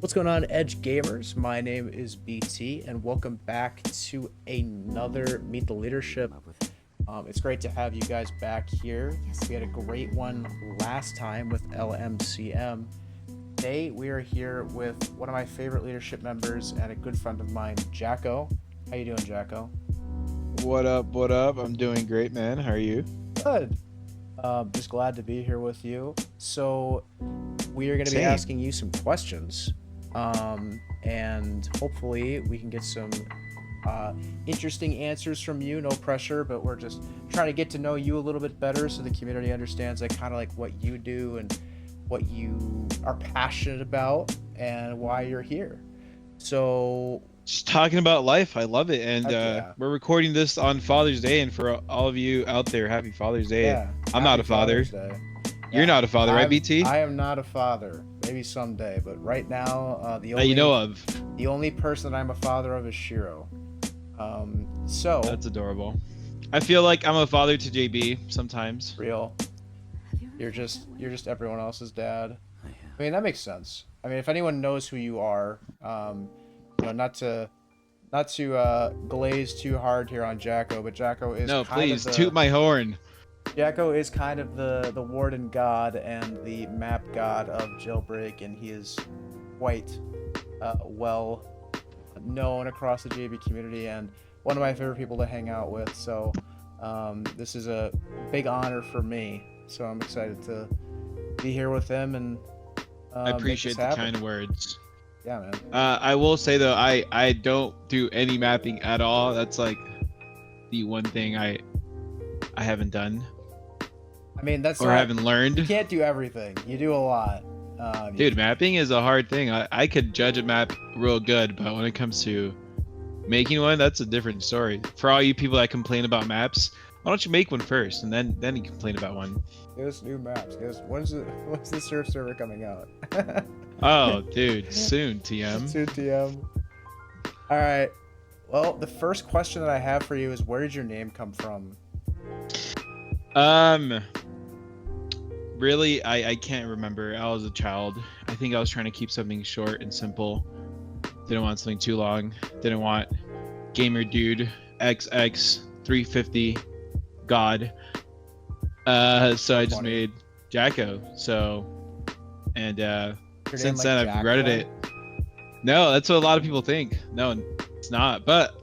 What's going on, Edge Gamers? My name is BT, and welcome back to another Meet the Leadership. It's great to have you guys back here. We had a great one last time with LMCM. Today, we are here with one of my favorite leadership members and a good friend of mine, Jacko. How you doing, Jacko? What up? What up? I'm doing great, man. How are you? Good. Just glad to be here with you. So, we are going to be Same. asking you some questions, and hopefully we can get some interesting answers from you. No pressure, but we're just trying to get to know you a little bit better so the community understands like kind of like what you do and what you are passionate about and why you're here. So, Just talking about life. I love it. And heck yeah. we're recording this on Father's Day. And for all of you out there, happy Father's Day. Yeah. I'm not Happy a father. Father's Day. You're Yeah. not a father, right, BT? I am not a father. Maybe someday, but right now, That you know of. the only person that I'm a father of is Shiro. So That's adorable. I feel like I'm a father to JB sometimes. real. You're just everyone else's dad. I mean, that makes sense. I mean, if anyone knows who you are, not to glaze too hard here on Jacko, but No, please, toot my horn. Jacko is kind of the warden god and the map god of jailbreak, and he is quite well known across the JB community and one of my favorite people to hang out with. So this is a big honor for me. So I'm excited to be here with him and I appreciate the kind words. Yeah, man. I will say, though, I don't do any mapping at all. That's like the one thing I haven't done. I mean, Haven't learned. You can't do everything. You do a lot. Dude, mapping is a hard thing. I could judge a map real good, but when it comes to making one, that's a different story. For all you people that complain about maps, why don't you make one first and then you complain about one? Give us new maps. When's the surf server coming out? Oh, dude, soon, TM. Soon, TM. All right. Well, the first question that I have for you is, where did your name come from? Really, I can't remember. I was a child. I think I was trying to keep something short and simple. Didn't want something too long. Didn't want gamer dude XX 350 God. So I just made Jacko. So, and since then I've regretted it. No, that's what a lot of people think. No, it's not. But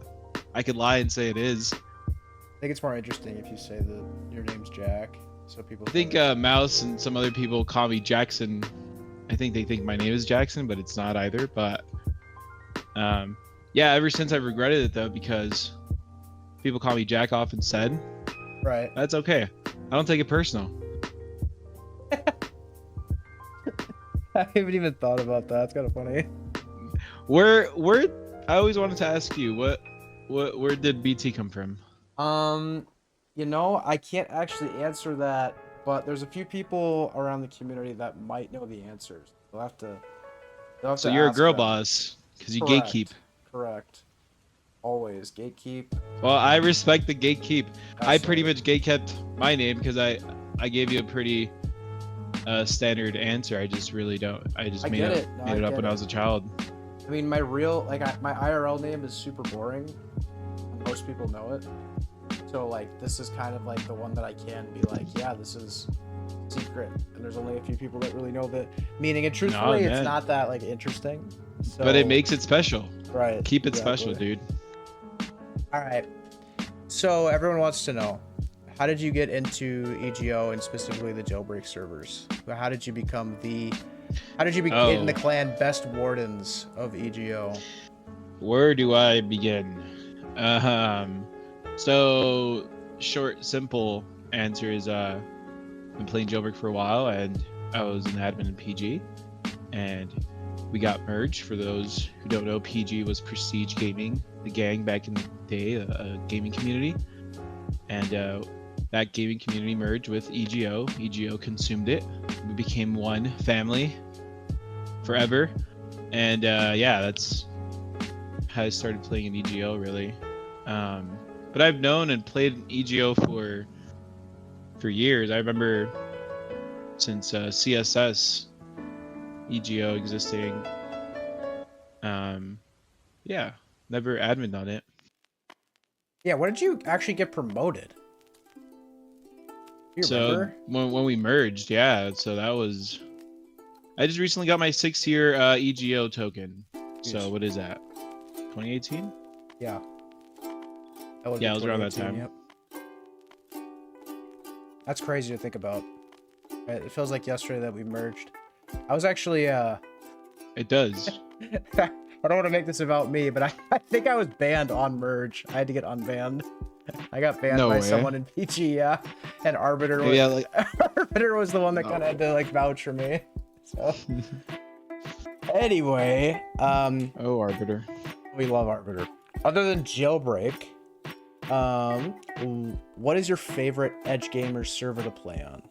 I could lie and say it is. I think it's more interesting if you say that your name's Jack, so people. I think Mouse and some other people call me Jackson. I think they think my name is Jackson, but it's not either. But yeah, ever since I've regretted it though, because people call me Jack off instead. Right. That's okay. I don't take it personal. I haven't even thought about that. It's kind of funny. Where I always wanted to ask you, where did BT come from? I can't actually answer that, but there's a few people around the community that might know the answers. So you're a girl boss because you gatekeep. Correct. Always gatekeep. Well, I respect the gatekeep. I pretty much gatekept my name because I gave you a pretty standard answer. I just really don't. I just made it up when I was a child. I mean, my IRL name is super boring. Most people know it. So like, this is kind of like the one that I can be like, yeah, this is secret, and there's only a few people that really know the meaning. And truthfully, it's not that like interesting. So, but it makes it special. Right. Keep it special, dude. All right. So everyone wants to know, how did you get into EGO and specifically the jailbreak servers? How did you get in the clan best wardens of EGO? Where do I begin? So short, simple answer is been playing jailbreak for a while, and I was an admin in PG, and we got merged. For those who don't know, PG was Prestige Gaming, the gang back in the day, a gaming community, and that gaming community merged with EGO. EGO consumed it. We became one family forever, and yeah, that's how I started playing in EGO, really. But I've known and played in EGO for years. I remember since CSS EGO existing, Yeah, never admin on it. Yeah, when did you actually get promoted? You So remember? when we merged, yeah. So that was. I just recently got my 6-year EGO token. So Jeez. what is that? 2018? Yeah. That would Yeah, be it was around that 2018, time. Yep. That's crazy to think about. It feels like yesterday that we merged. I was actually It does. I don't want to make this about me, but I think I was banned on merge. I had to get unbanned. I got banned No by way. someone in PG, yeah. And Arbiter was, Yeah, like Arbiter was the one that kind of had to like vouch for me. So anyway, oh, Arbiter. we love Arbiter. Other than jailbreak, what is your favorite EdgeGamers server to play on?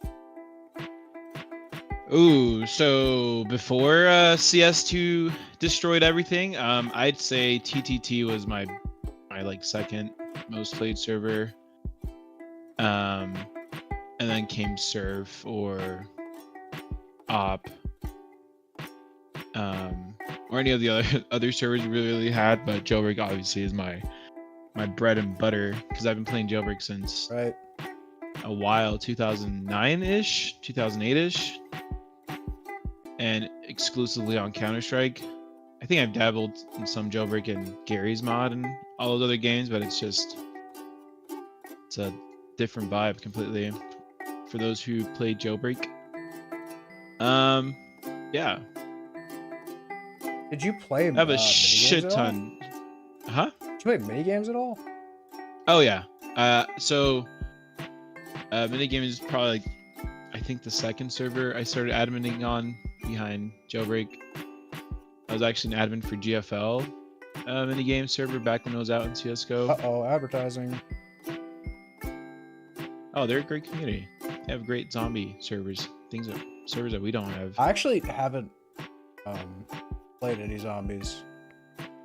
Ooh, so before CS2 destroyed everything, I'd say TTT was my like second most played server. And then came Surf or Op, or any of the other servers we really had. But Jailbreak obviously is my bread and butter because I've been playing Jailbreak since Right. a while, 2009-ish, 2008-ish, and exclusively on Counter-Strike. I think I've dabbled in some Jailbreak and Gary's mod and all those other games, but it's a different vibe completely for those who play Jailbreak. Yeah. Did you play I have a minigames shit at all? ton. Huh? Did you play minigames at all? Oh yeah. Minigame is probably like, I think the second server I started adminning on behind Jailbreak. I was actually an admin for GFL minigame server back when I was out in CS:GO. Uh-oh, advertising. Oh, they're a great community. They have great zombie servers. Servers that we don't have. I actually haven't played any zombies.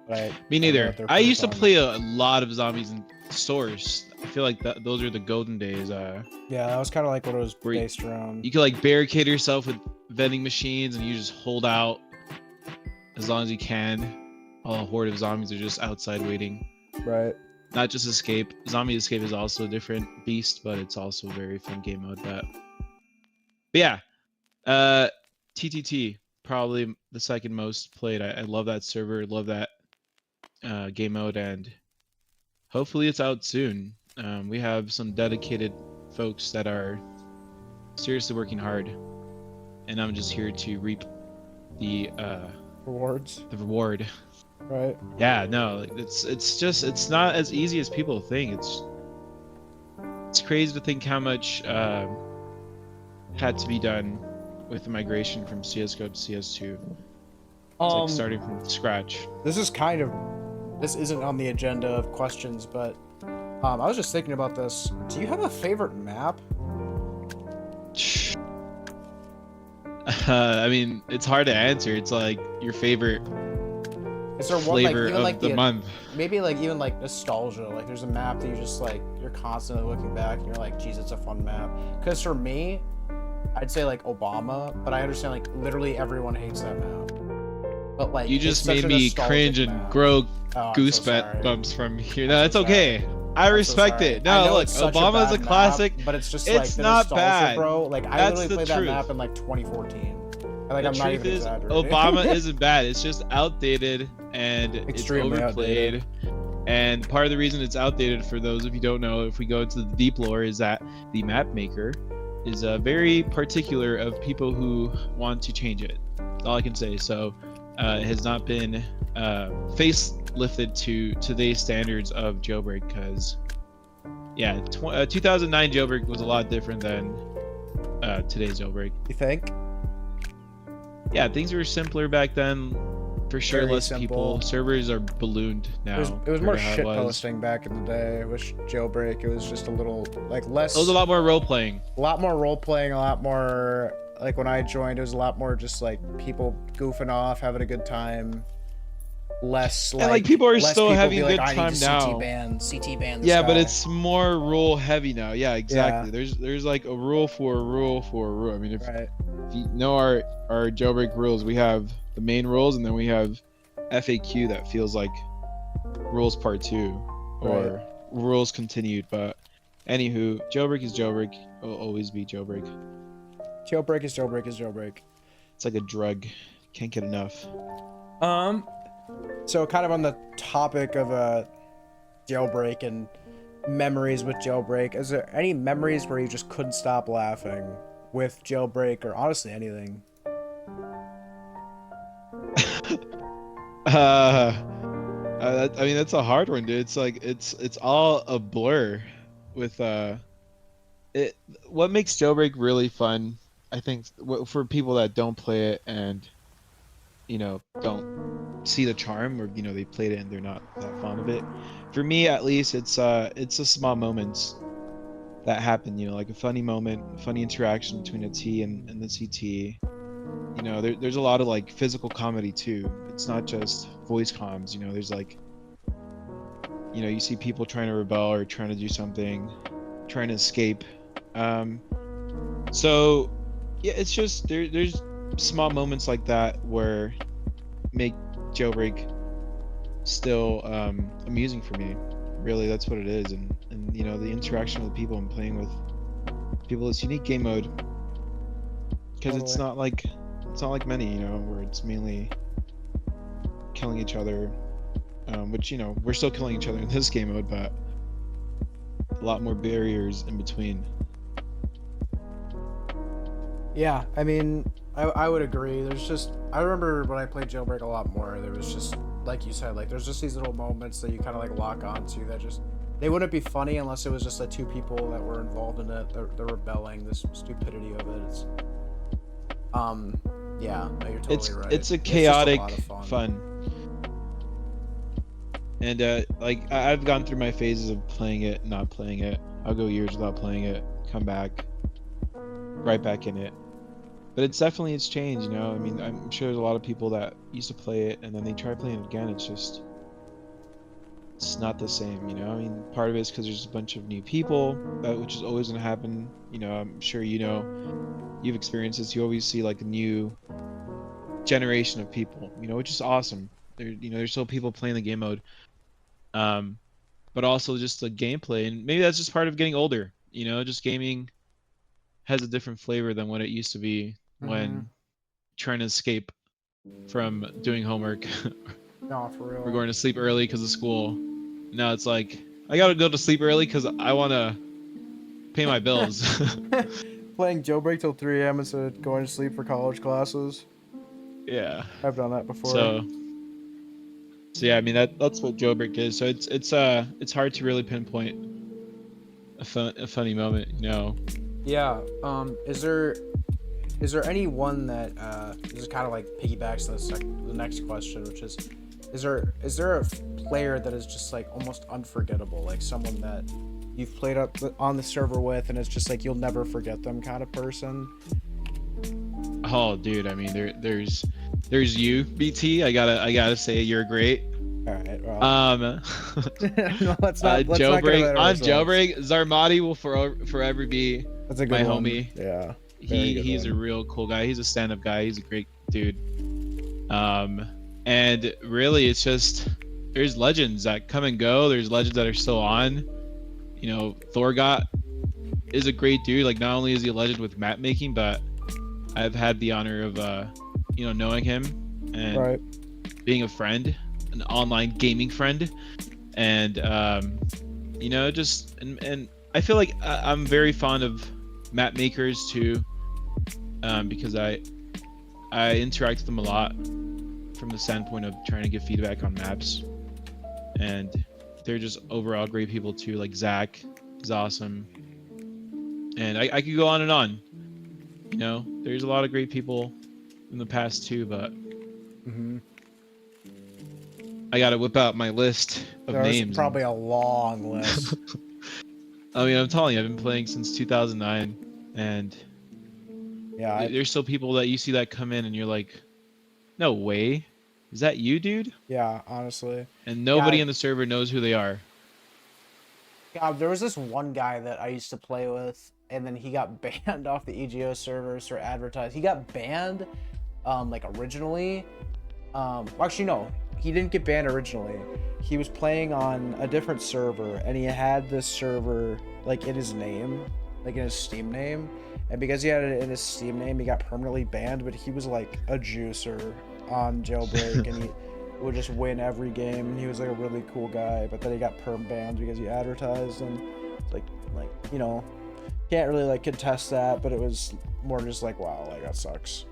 But Me I know neither. that they're I pretty used to fun. play a lot of zombies in Source. I feel like those are the golden days. Yeah, that was kind of like what it was Where based around. You could like barricade yourself with vending machines and you just hold out as long as you can. While a horde of zombies are just outside waiting. Right. Not just escape. Zombie escape is also a different beast, but it's also a very fun game mode. But yeah, TTT probably the second most played. I love that server. Love that game mode, and hopefully it's out soon. We have some dedicated folks that are seriously working hard, and I'm just here to reap the Rewards. the reward. Right. Yeah, no, it's not as easy as people think. It's crazy to think how much had to be done with the migration from CS:GO to CS2. It's like starting from scratch. This isn't on the agenda of questions, but I was just thinking about this. Do you have a favorite map? I mean, it's hard to answer. It's like your favorite Is there one flavor like even of like the month. maybe like even like nostalgia? Like there's a map that you just like you're constantly looking back and you're like, geez, it's a fun map. Because for me, I'd say like Obama, but I understand like literally everyone hates that map. But like You it's just such made a me nostalgic cringe and map. grow I'm goose so sorry. bumps from here. No, I'm it's so okay. sorry. I I'm so respect sorry. it. I No, know look, it's such Obama's a a bad classic. map, but it's just It's like the not nostalgia, bad. bro. Like I That's literally the played that truth. map in like 2014. Like The I'm not truth even is, exaggerating. Obama isn't bad. It's just outdated and Extremely it's overplayed. outdated. And part of the reason it's outdated, for those of you who don't know, if we go into the deep lore, is that the map maker is very particular of people who want to change it. That's all I can say. So it has not been facelifted to today's standards of jailbreak, because yeah, 2009 jailbreak was a lot different than today's jailbreak. You think? Yeah, things were simpler back then. For sure, Very less simple. people. Servers are ballooned now. It was more compared to how shit it was. posting back in the day. With jailbreak, it was just a little like less. It was a lot more role playing. A lot more role playing. A lot more like when I joined, it was a lot more just like people goofing off, having a good time. Less like, And like people are less still people having be a good like, I time need to now. CT ban. This Yeah, but guy. it's more rule heavy now. Yeah, exactly. There's like a rule for a rule for a rule. I mean, if you know our jailbreak rules, we have the main rules, and then we have FAQ that feels like rules part 2 or rules continued. But anywho, jailbreak is jailbreak. It'll always be jailbreak. Jailbreak is jailbreak is jailbreak. It's like a drug. Can't get enough. So kind of on the topic of jailbreak and memories with jailbreak, is there any memories where you just couldn't stop laughing with jailbreak, or honestly anything? I mean, that's a hard one, dude. It's like it's all a blur with it. What makes jailbreak really fun, I think, for people that don't play it and don't see the charm, or they played it and they're not that fond of it. For me, at least, it's the small moments that happen. Like a funny moment, a funny interaction between a T and the CT. There's a lot of like physical comedy too. It's not just voice comms. There's like, you see people trying to rebel or trying to do something, trying to escape. So yeah, it's just there's small moments like that where make jailbreak still amusing for me. Really, that's what it is. And the interaction with people and playing with people, is unique game mode, because it's not like many, where it's mainly killing each other, which we're still killing each other in this game mode, but a lot more barriers in between. Yeah, I mean, I would agree. I remember when I played jailbreak a lot more, there was just, like you said, like there's just these little moments that you kind of like lock onto that just, they wouldn't be funny unless it was just like two people that were involved in it. They're rebelling, this stupidity of it. It's yeah, no, you're totally right. It's a chaotic it's just a lot of fun. And like I've gone through my phases of playing it, not playing it. I'll go years without playing it, come back, right back in it. But it's changed, I mean, I'm sure there's a lot of people that used to play it and then they try playing it again. It's not the same, I mean, part of it is because there's a bunch of new people, which is always going to happen. I'm sure you've experienced this. You always see like a new generation of people, which is awesome. There's still people playing the game mode, but also just the gameplay, and maybe that's just part of getting older. Just gaming has a different flavor than what it used to be when trying to escape from doing homework. No, for real. We're going to sleep early because of school. Now it's like, I gotta go to sleep early because I want to pay my bills. Playing jailbreak till 3 a.m. instead of going to sleep for college classes. Yeah, I've done that before. So yeah, I mean, that's what jailbreak is. So it's hard to really pinpoint a funny moment, Yeah. Is there any one that this is kind of like piggybacks to the next question, which is there a player that is just like almost unforgettable, like someone that you've played up on the server with and it's just like you'll never forget them kind of person? Oh, dude, I mean, there's you, BT. I gotta say you're great. All right. Well. No, let's not. Jailbreak on jailbreak. Zarmati will forever be That's a good my one. homie. Yeah. He's a real cool guy. He's a stand-up guy. He's a great dude. And really, it's just there's legends that come and go. There's legends that are still on. Thorgot is a great dude. Like, not only is he a legend with map making, but I've had the honor of knowing him and being a friend, an online gaming friend, and just and I feel like I'm very fond of map makers too, because I interact with them a lot from the standpoint of trying to give feedback on maps, and they're just overall great people too. Like Zach is awesome, and I could go on and on. There's a lot of great people in the past too, but I gotta whip out my list of names. There's probably a long list. I mean, I'm telling you, I've been playing since 2009, and yeah, there's still people that you see that come in and you're like, no way, is that you, dude? Yeah, honestly. And nobody in the server knows who they are. God, there was this one guy that I used to play with, and then he got banned off the EGO servers for advertising. He got banned, like originally. Well, actually, no. he didn't get banned originally. He was playing on a different server, and he had this server like in his name, like in his Steam name, and because he had it in his Steam name, he got permanently banned. But he was like a juicer on jailbreak, and he would just win every game. And he was like a really cool guy, but then he got perm banned because he advertised, and like you know, can't really like contest that, but it was more just like, wow, like that sucks.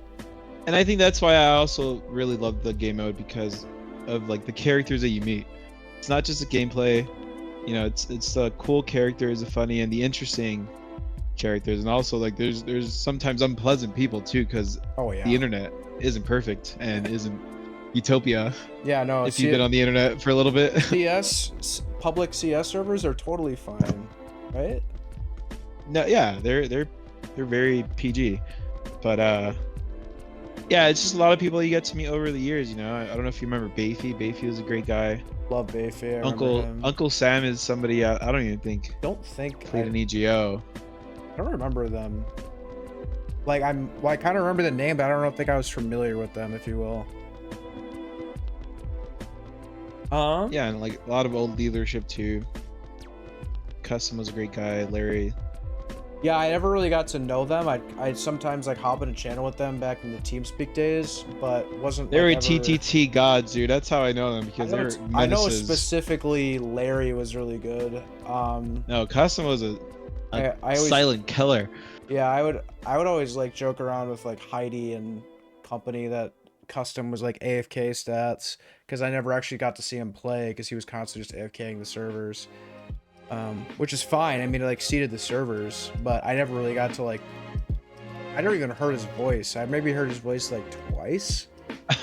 And I think that's why I also really love the game mode, because of like the characters that you meet. It's not just the gameplay, you know, it's the cool characters, the funny and the interesting characters, and also like there's sometimes unpleasant people too, because Oh yeah, the internet isn't perfect and isn't utopia. yeah, no, If you've been on the internet for a little bit. Public CS servers are totally fine, right? No, yeah, they're very PG, but yeah, it's just a lot of people you get to meet over the years. You know, I don't know if you remember Bayfy. Bayfy was a great guy. Love Bayfy. I remember him. Uncle Sam is somebody I don't even think Don't think played an EGO. I don't remember them. Like I kind of remember the name, but I don't think I was familiar with them, if you will. Yeah, and like a lot of old dealership too. Custom was a great guy. Larry. Yeah, I never really got to know them. I'd sometimes like hop in a channel with them back in the TeamSpeak days, but wasn't. They were like, ever... TTT gods, dude. That's how I know them, because they're menaces. I know specifically Larry was really good. No, Custom was a I always, silent killer. Yeah, I would always like joke around with like Heidi and company that Custom was like AFK stats, because I never actually got to see him play because he was constantly just AFKing the servers. Which is fine. I mean, it like seeded the servers, but I never really got to like. I never even heard his voice. I maybe heard his voice like twice.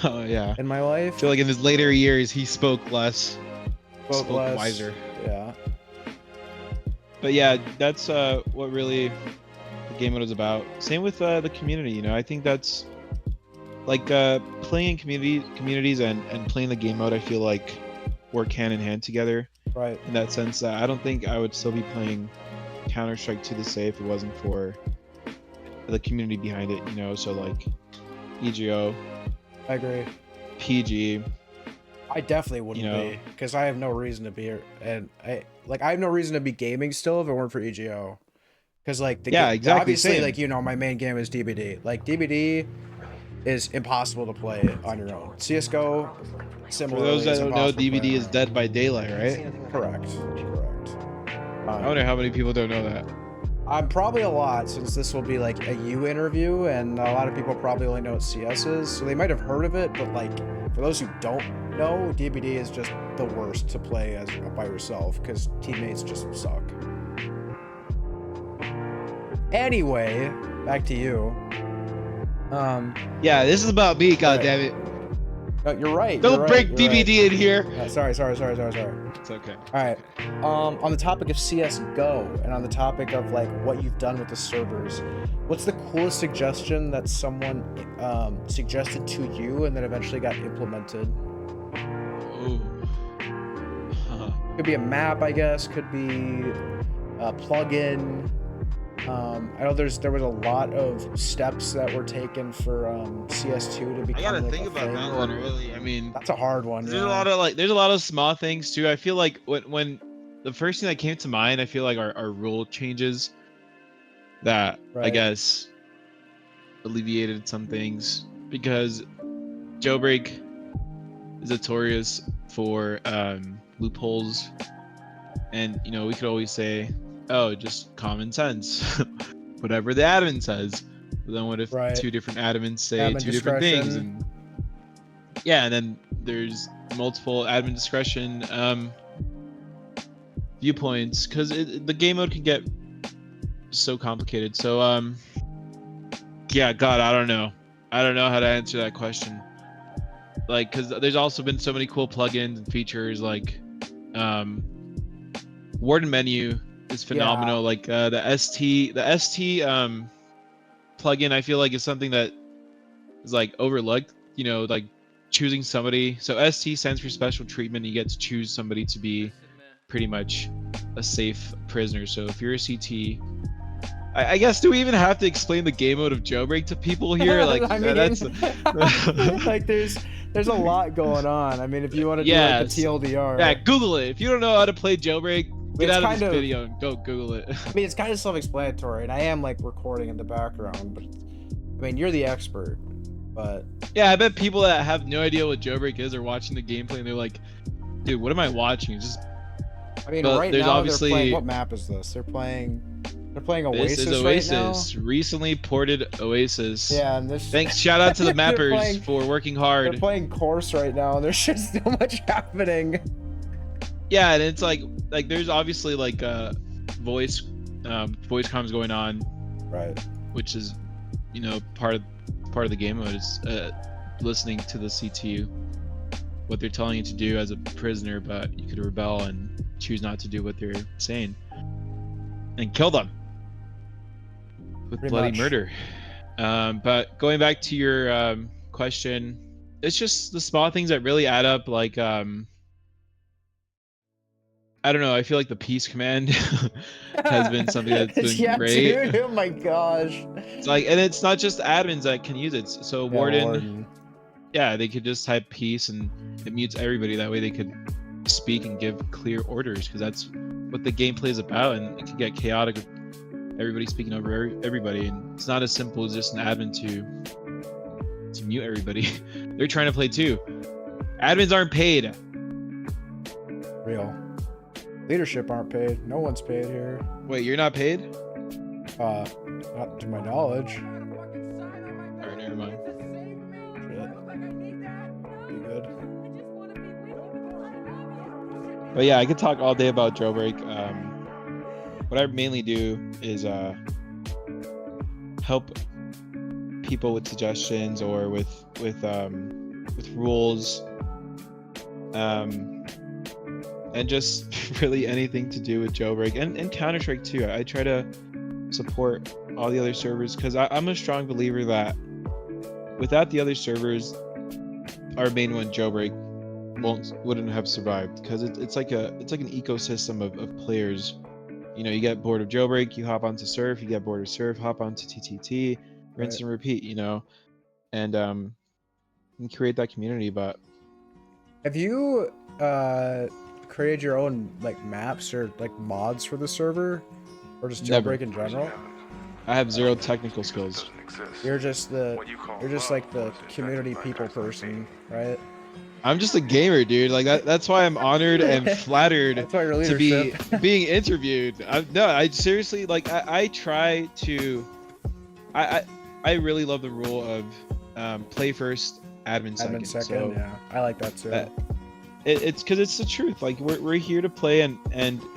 Oh yeah. In my life. I feel like in his later years he spoke less. Spoke less. Wiser. Yeah. But yeah, that's what really the game mode is about. Same with the community. You know, I think that's like playing in communities and playing the game mode. I feel like work hand in hand together. Right. In that sense, I don't think I would still be playing Counter-Strike to this day if it wasn't for the community behind it, you know. So like EGO, I agree. PG. I definitely wouldn't be, because I have no reason to be here, and I have no reason to be gaming still if it weren't for EGO. Because like exactly. Obviously, same. like, you know, my main game is DBD. Like DBD is impossible to play on your own. CS:GO, similarly. For those that don't know, DBD is Dead by Daylight, right? Correct. I wonder how many people don't know that. I'm probably a lot, since this will be like a U interview, and a lot of people probably only know what CS is, so they might have heard of it, but like for those who don't know, DBD is just the worst to play as by yourself because teammates just suck. Anyway, back to you. Yeah, this is about me, goddammit. No, you're right. Don't break DBD in here. Sorry. It's okay. All right. On the topic of CS:GO and on the topic of like what you've done with the servers, what's the coolest suggestion that someone suggested to you and then eventually got implemented? Ooh. Could be a map, I guess. Could be a plugin. I know there was a lot of steps that were taken for CS2 to become. I gotta like, think about that one, really. I mean, that's a hard one. There's a lot of small things too. I feel like when the first thing that came to mind, I feel like our rule changes that I guess alleviated some things, because jailbreak is notorious for loopholes, and you know, we could always say, oh, just common sense, whatever the admin says. But then what if two different admins say admin two different things? And yeah, and then there's multiple admin discretion viewpoints, because the game mode can get so complicated. So yeah, God, I don't know how to answer that question. Like, because there's also been so many cool plugins and features, like warden menu is phenomenal. Yeah. Like the ST plugin, I feel like is something that is like overlooked, you know, like choosing somebody. So ST stands for special treatment. You get to choose somebody to be pretty much a safe prisoner. So if you're a CT, I guess, do we even have to explain the game mode of jailbreak to people here? Like, I mean, that's like there's a lot going on. I mean, if you want to do like the yes. TLDR, Yeah, Google it. If you don't know how to play jailbreak, get it's out of this kind of- video and go Google it. I mean, it's kind of self-explanatory, and I am like recording in the background, but I mean, you're the expert. But Yeah, I bet people that have no idea what jailbreak is are watching the gameplay and they're like, dude, what am I watching? It's just I mean, But right there's now obviously- they're playing. What map is this? They're playing Oasis, this is right now. Oasis. Recently ported Oasis. Yeah, and this. Thanks, shout out to the They're mappers playing- for working They're hard. playing course right now, and there's just so much happening. Yeah, and it's like there's obviously like voice comms going on, Right. which is, you know, part of the game mode is listening to the CTU, what they're telling you to do as a prisoner, but you could rebel and choose not to do what they're saying and kill them with Pretty bloody much. murder. But going back to your question, it's just the small things that really add up. Like I don't know, I feel like the peace command has been something that's been Yeah, great. dude. Oh my gosh. It's like, and it's not just admins that can use it. So Yeah, Warden, yeah, they could just type peace and it mutes everybody. That way they could speak and give clear orders, because that's what the gameplay is about, and it can get chaotic with everybody speaking over everybody. And it's not as simple as just an admin to mute everybody. They're trying to play too. Admins aren't paid. Real. Leadership aren't paid. No one's paid here. Wait, you're not paid? Not to my knowledge. Alright, never mind. Shit. Be good. But yeah, I could talk all day about jailbreak. What I mainly do is help people with suggestions or with rules, and just really anything to do with jailbreak and Counter-Strike too. I try to support all the other servers, because I'm a strong believer that without the other servers, our main one, jailbreak, wouldn't have survived, because it's like an ecosystem of players. You know, you get bored of jailbreak, you hop onto surf. You get bored of surf, hop onto TTT, rinse Right. and repeat. You know, and create that community. But Have you created your own like maps or like mods for the server, or just Never. jailbreak in general? I have zero technical skills. You're just like the community people person, right? I'm just a gamer, dude. Like that's why I'm honored and flattered That's why your to be leadership. being interviewed. I seriously, like, I try to. I really love the rule of play first, admin second. Admin second, So yeah, I like that too. it's because it's the truth. Like we're here to play, and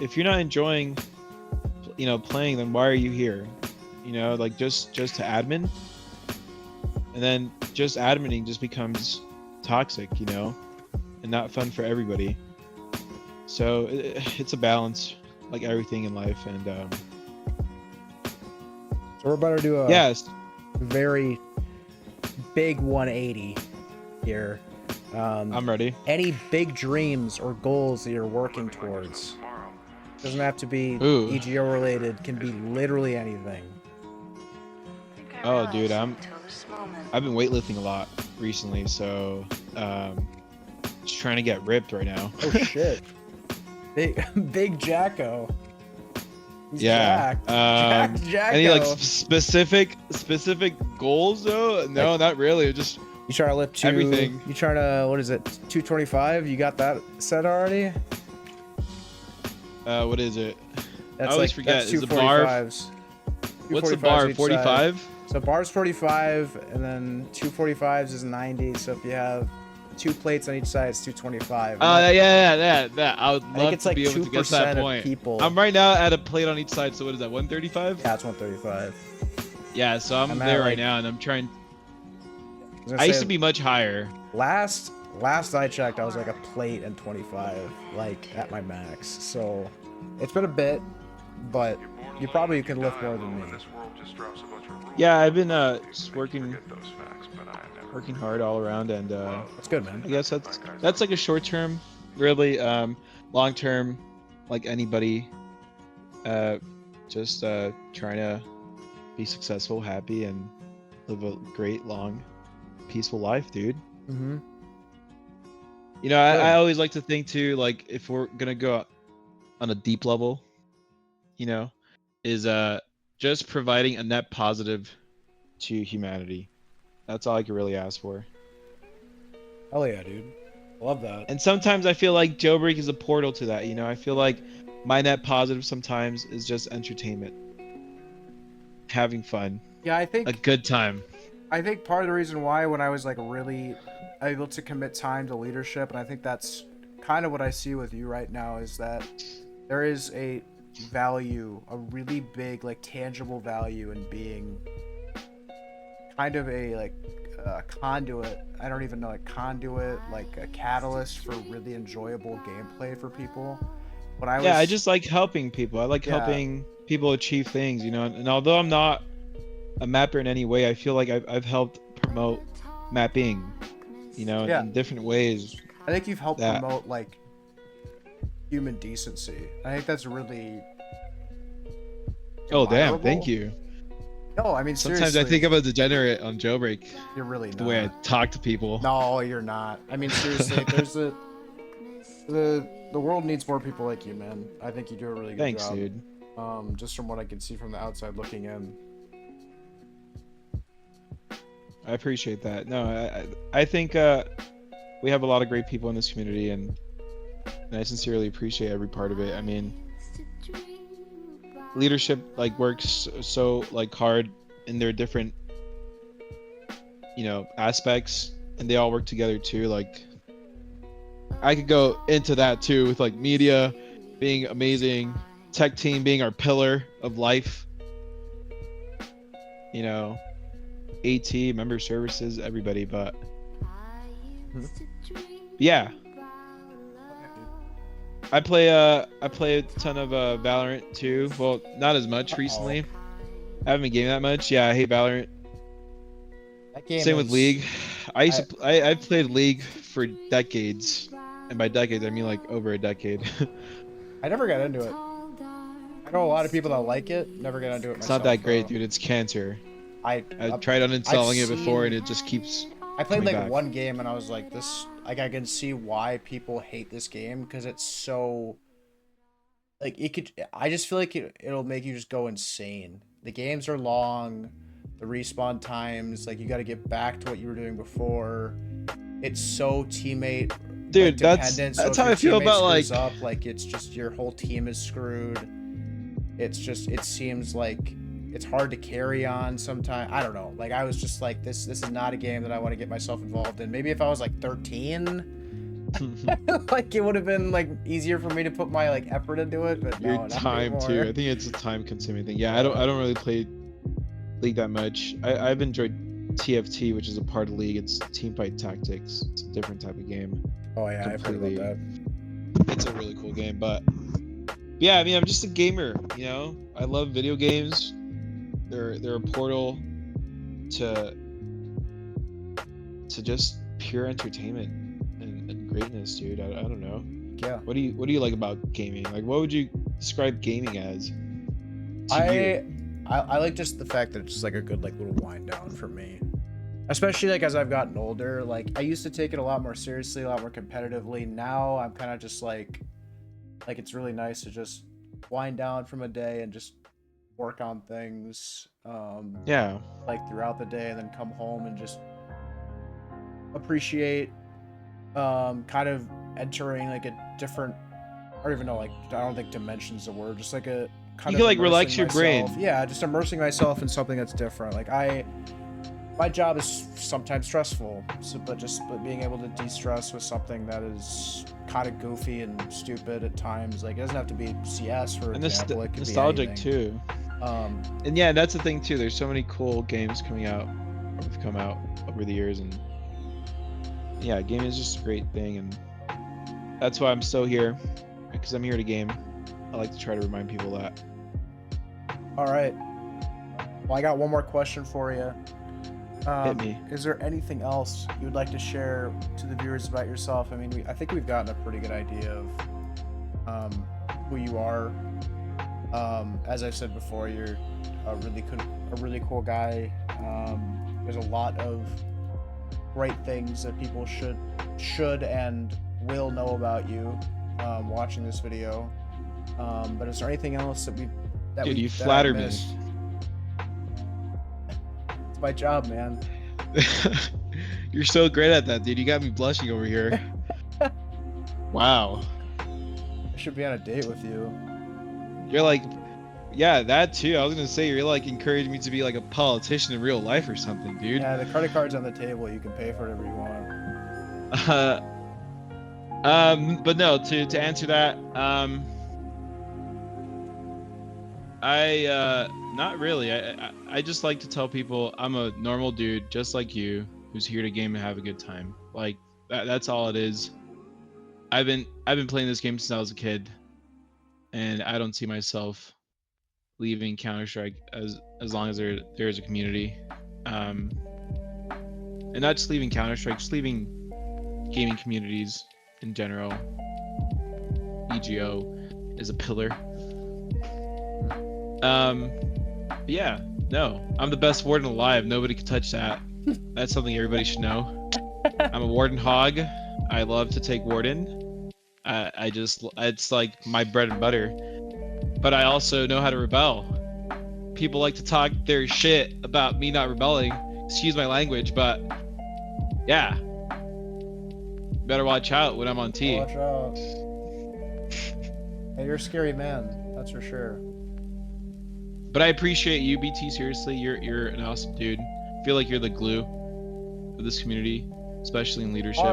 if you're not enjoying, you know, playing, then why are you here? You know, like just to admin, and then just adminning just becomes toxic, you know, and not fun for everybody. So it's a balance, like everything in life. And So we're about to do a yes, very big 180 here. I'm ready. Any big dreams or goals that you're working towards? Doesn't have to be Ooh. EGO related. Can be literally anything. Oh, dude, I've been weightlifting a lot recently, so just trying to get ripped right now. Oh shit! Big Jacko. He's Yeah. jacked. Jacko. Any like specific goals though? No, not really. Just You trying to lift everything. You trying to, what is it? 225? You got that set already? what is it? That's I always forget. Is the bar? 245s. What's the 245s bar? each side. 45? So bar's 45, and then 245s is 90. So if you have 2 plates on each side, it's 225. Oh, yeah. I would I think love it's to like be able to get to 2% that of point. people. I'm right now at a plate on each side, so what is that, 135? Yeah, it's 135. Yeah, so I'm at, there right like- now, and I'm trying. was gonna I used say, to be much higher. Last I checked, I was like a plate and 25, like at my max. So it's been a bit, but you probably can lift more than me. Yeah, I've been just working hard all around, and That's good, man. I guess that's like a short term, really. Long term, like anybody, just trying to be successful, happy, and live a great, long, peaceful life, dude. Mm-hmm. You know, I always like to think too, like if we're gonna go on a deep level, you know, is just providing a net positive to humanity. That's all I could really ask for. Hell yeah, dude. Love that. And sometimes I feel like jailbreak is a portal to that. You know, I feel like my net positive sometimes is just entertainment, having fun, Yeah, I a think good time. part of the reason why when I was like really able to commit time to leadership, and I think that's kind of what I see with you right now, is that there is a value, a really big, like tangible value in being kind of a like conduit. I don't even know, a conduit, like a catalyst for really enjoyable gameplay for people. When I was, Yeah, I just like helping people. I like Yeah. helping people achieve things, you know. And although I'm not a mapper in any way, I feel like I've helped promote mapping, you know, Yeah. in different ways. I think you've helped that- promote like human decency. I think that's really Oh damn! admirable. Thank you. No, I mean Sometimes seriously. I think I'm a degenerate on jailbreak. You're really not. The way I talk to people. No, you're not. I mean seriously, there's the world needs more people like you, man. I think you do a really good Thanks, job. dude. Just from what I can see from the outside looking in. I appreciate that. No, I think we have a lot of great people in this community, and I sincerely appreciate every part of it. I mean, leadership like works so like hard in their different, you know, aspects, and they all work together too. Like, I could go into that too with like media being amazing, tech team being our pillar of life. You know, AT, member services, everybody, but yeah. I play a ton of Valorant too. Well, not as much recently. I haven't been gaming that much. Yeah, I hate Valorant. That game Same with is- League. I've played League for decades. And by decades I mean like over a decade. I never got into it. I know a lot of people that like it. Never got into it It's myself. not that great, though. dude. It's cancer. I tried uninstalling I've it before seen- and it just keeps I played coming like back. one game and I was like, this, like I can see why people hate this game, because it's so, like it could, I just feel like it'll make you just go insane. The games are long, the respawn times, like you got to get back to what you were doing before. It's so teammate Dude, that's dependent, so if how your I feel teammate about like screws up, like it's just your whole team is screwed. It's just, it seems like it's hard to carry on sometimes. I don't know. Like I was just like, this is not a game that I want to get myself involved in. Maybe if I was like 13, like it would have been like easier for me to put my like effort into it. But your no, not time anymore. too. I think it's a time consuming thing. Yeah, I don't really play League that much. I've enjoyed TFT, which is a part of League. It's team fight tactics. It's a different type of game. Oh yeah, I've heard about that. It's a really cool game, but yeah, I mean, I'm just a gamer, you know. I love video games. They're a portal to just pure entertainment and greatness, dude. I don't know. Yeah. What do you like about gaming? Like, what would you describe gaming as? To you? I like just the fact that it's just like a good like little wind down for me. Especially like as I've gotten older, like I used to take it a lot more seriously, a lot more competitively. Now I'm kind of just like it's really nice to just wind down from a day and just work on things Yeah. like throughout the day, and then come home and just appreciate kind of entering like a different, I don't even know, like I don't think dimension's a word, just like a kind You of can like relax immersing your brain. myself- yeah, just immersing myself in something that's different. Like my job is sometimes stressful, but being able to de-stress with something that is kind of goofy and stupid at times. Like it doesn't have to be CS, for And example. It could nostalgic be anything. too. And yeah, that's the thing too. There's so many cool games have come out over the years, and yeah, gaming is just a great thing, and that's why I'm still here, because I'm here to game. I like to try to remind people that. All right. Well, I got one more question for you. Hit me. Is there anything else you would like to share to the viewers about yourself? I mean, I think we've gotten a pretty good idea of who you are. As I've said before, you're a really cool guy. There's a lot of great things that people should and will know about you watching this video. But is there anything else that Dude, you that I flatter me. missed? It's my job, man. You're so great at that, dude. You got me blushing over here. Wow. I should be on a date with you. You're like, yeah, that too. I was gonna say you're like encouraging me to be like a politician in real life or something, dude. Yeah, the credit card's on the table. You can pay for whatever you want. But no, to answer that, not really. I just like to tell people I'm a normal dude just like you who's here to game and have a good time. Like that's all it is. I've been playing this game since I was a kid, and I don't see myself leaving Counter-Strike as long as there is a community. And not just leaving Counter-Strike, just leaving gaming communities in general. EGO is a pillar. Yeah, no, I'm the best warden alive. Nobody can touch that. That's something everybody should know. I'm a warden hog. I love to take warden. It's like my bread and butter. But I also know how to rebel. People like to talk their shit about me not rebelling. Excuse my language, but yeah. Better watch out when I'm on T. Watch out. Hey, you're a scary man. That's for sure. But I appreciate you, BT. Seriously, you're an awesome dude. I feel like you're the glue of this community, especially in leadership.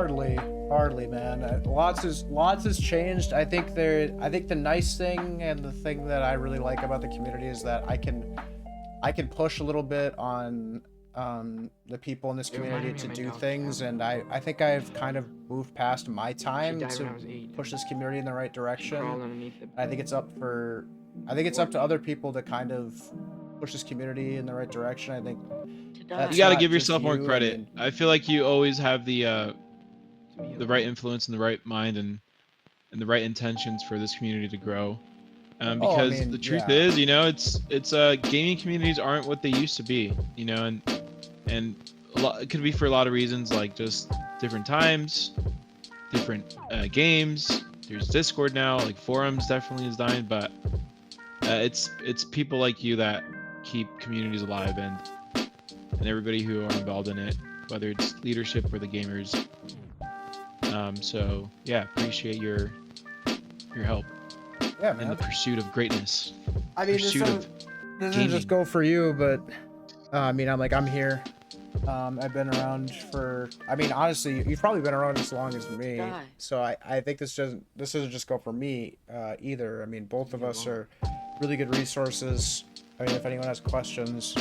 Hardly, man. Lots has changed. I think the nice thing and the thing that I really like about the community is that I can push a little bit on the people in this community to do things, and I think I've kind of moved past my time to push this community in the right direction. I think it's up to other people to kind of push this community in the right direction. I think you got to give yourself more credit. I feel like you always have the right influence and the right mind and the right intentions for this community to grow. Because the truth is, you know, it's gaming communities aren't what they used to be, you know, and it could be for a lot of reasons, like just different times, different games. There's Discord now, like forums definitely is dying, but it's people like you that keep communities alive and everybody who are involved in it, whether it's leadership or the gamers. So yeah, appreciate your help. Yeah, man. In the pursuit of greatness. I mean, this doesn't just go for you, but I mean, I'm here. I've been around for. I mean, honestly, you've probably been around as long as me. So I think this doesn't just go for me either. I mean, both of us are really good resources. I mean, if anyone has questions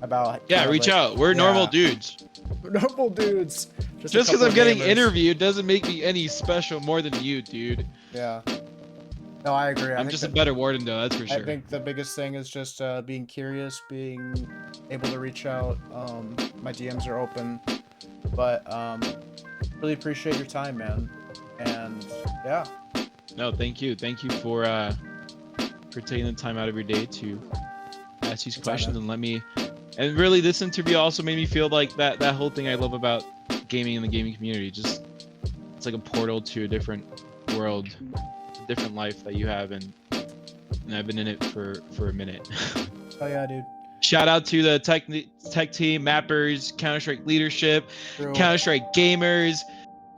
about reach out. We're normal dudes. Normal dudes. Just because I'm getting interviewed doesn't make me any special more than you, dude. Yeah. No, I agree. I'm just a better warden, though. That's for sure. I think the biggest thing is just being curious, being able to reach out. My DMs are open, but really appreciate your time, man. And yeah. No, thank you. Thank you for taking the time out of your day to ask these questions and let me. And really, this interview also made me feel like that whole thing I love about gaming and the gaming community. Just it's like a portal to a different world. Different life that you have, and I've been in it for a minute. Oh yeah, dude. Shout out to the tech team, mappers, Counter-Strike leadership, Counter-Strike gamers.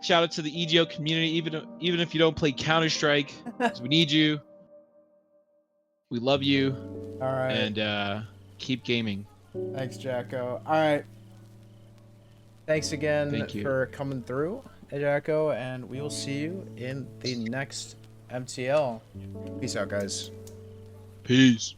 Shout out to the EGO community, even if you don't play Counter-Strike, because we need you. We love you. All right. And keep gaming. Thanks, Jacko. All right. Thanks again for coming through, Jacko, and we will see you in the next MTL. Peace out, guys. Peace.